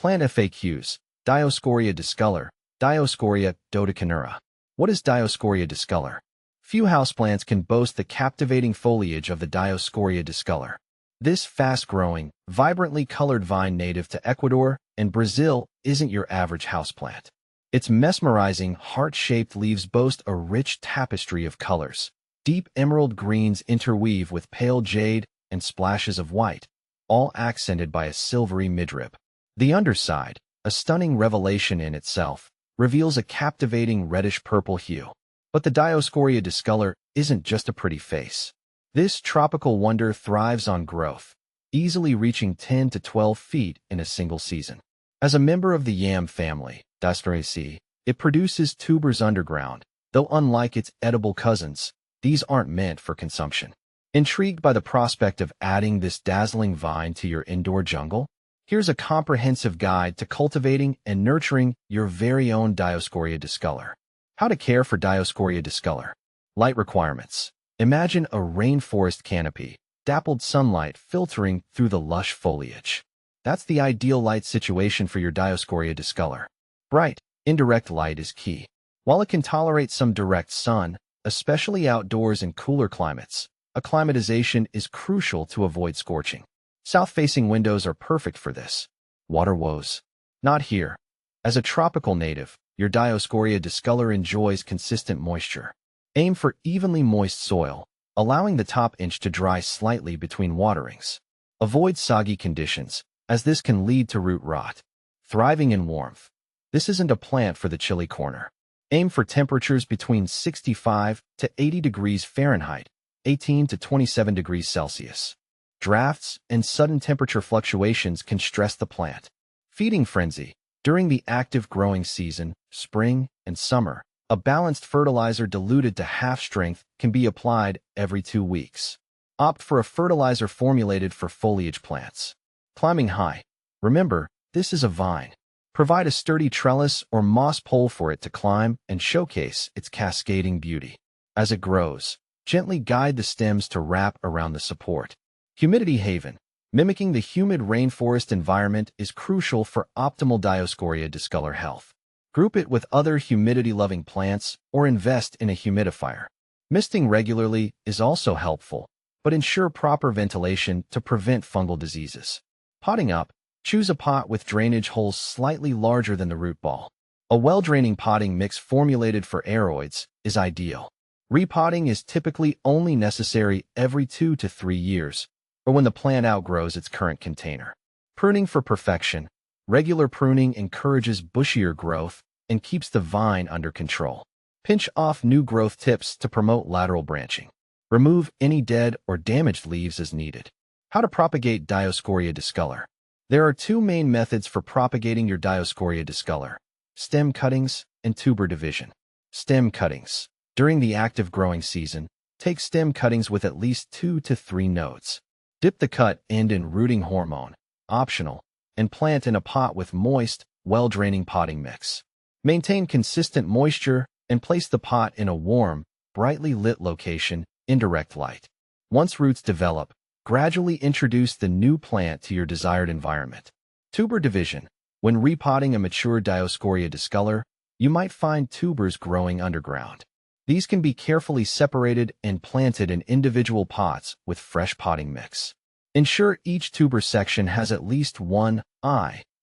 Plant FAQs. Dioscorea discolor. Dioscorea dodecaneura. What is Dioscorea discolor? Few houseplants can boast the captivating foliage of the Dioscorea discolor. This fast-growing, vibrantly colored vine native to Ecuador and Brazil isn't your average houseplant. Its mesmerizing, heart-shaped leaves boast a rich tapestry of colors. Deep emerald greens interweave with pale jade and splashes of white, all accented by a silvery midrib. The underside, a stunning revelation in itself, reveals a captivating reddish-purple hue. But the Dioscorea discolor isn't just a pretty face. This tropical wonder thrives on growth, easily reaching 10 to 12 feet in a single season. As a member of the yam family, Dioscorea, it produces tubers underground, though unlike its edible cousins, these aren't meant for consumption. Intrigued by the prospect of adding this dazzling vine to your indoor jungle? Here's a comprehensive guide to cultivating and nurturing your very own Dioscorea discolor. How to care for Dioscorea discolor. Light requirements. Imagine a rainforest canopy, dappled sunlight filtering through the lush foliage. That's the ideal light situation for your Dioscorea discolor. Bright, indirect light is key. While it can tolerate some direct sun, especially outdoors in cooler climates, acclimatization is crucial to avoid scorching. South-facing windows are perfect for this. Water woes. Not here. As a tropical native, your Dioscorea discolor enjoys consistent moisture. Aim for evenly moist soil, allowing the top inch to dry slightly between waterings. Avoid soggy conditions, as this can lead to root rot. Thriving in warmth. This isn't a plant for the chilly corner. Aim for temperatures between 65 to 80 degrees Fahrenheit, 18 to 27 degrees Celsius. Drafts and sudden temperature fluctuations can stress the plant. Feeding frenzy. During the active growing season, spring and summer, a balanced fertilizer diluted to half strength can be applied every 2 weeks. Opt for a fertilizer formulated for foliage plants. Climbing high. Remember, this is a vine. Provide a sturdy trellis or moss pole for it to climb and showcase its cascading beauty. As it grows, gently guide the stems to wrap around the support. Humidity haven. Mimicking the humid rainforest environment is crucial for optimal Dioscorea discolor health. Group it with other humidity-loving plants or invest in a humidifier. Misting regularly is also helpful, but ensure proper ventilation to prevent fungal diseases. Potting up. Choose a pot with drainage holes slightly larger than the root ball. A well-draining potting mix formulated for aeroids is ideal. Repotting is typically only necessary every 2 to 3 years, or when the plant outgrows its current container. Pruning for perfection. Regular pruning encourages bushier growth and keeps the vine under control. Pinch off new growth tips to promote lateral branching. Remove any dead or damaged leaves as needed. How to propagate Dioscorea discolor. There are 2 main methods for propagating your Dioscorea discolor: stem cuttings and tuber division. Stem cuttings. During the active growing season, take stem cuttings with at least 2 to 3 nodes. Dip the cut end in rooting hormone, optional, and plant in a pot with moist, well-draining potting mix. Maintain consistent moisture and place the pot in a warm, brightly lit location in direct light. Once roots develop, gradually introduce the new plant to your desired environment. Tuber division. When repotting a mature Dioscorea discolor, you might find tubers growing underground. These can be carefully separated and planted in individual pots with fresh potting mix. Ensure each tuber section has at least one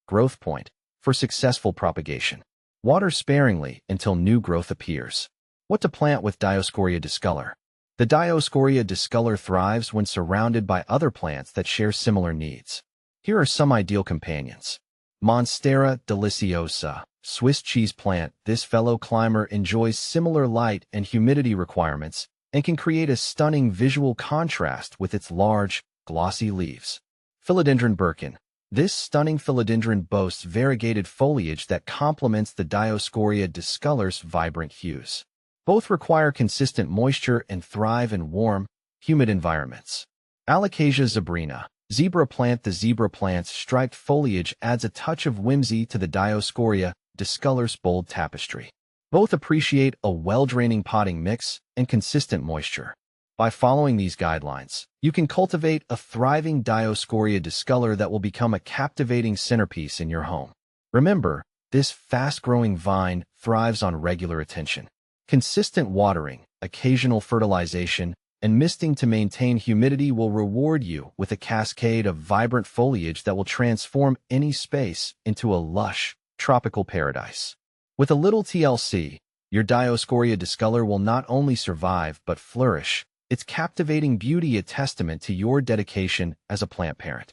growth point for successful propagation. Water sparingly until new growth appears. What to plant with Dioscorea discolor. The Dioscorea discolor thrives when surrounded by other plants that share similar needs. Here are some ideal companions. Monstera deliciosa, Swiss cheese plant. This fellow climber enjoys similar light and humidity requirements and can create a stunning visual contrast with its large, glossy leaves. Philodendron Birkin. This stunning philodendron boasts variegated foliage that complements the Dioscorea discolor's vibrant hues. Both require consistent moisture and thrive in warm, humid environments. Alocasia zebrina. Zebra plant. The zebra plant's striped foliage adds a touch of whimsy to the Dioscorea discolor's bold tapestry. Both appreciate a well-draining potting mix and consistent moisture. By following these guidelines, you can cultivate a thriving Dioscorea discolor that will become a captivating centerpiece in your home. Remember, this fast-growing vine thrives on regular attention. Consistent watering, occasional fertilization, and misting to maintain humidity will reward you with a cascade of vibrant foliage that will transform any space into a lush, tropical paradise. With a little TLC, your Dioscorea discolor will not only survive but flourish, its captivating beauty a testament to your dedication as a plant parent.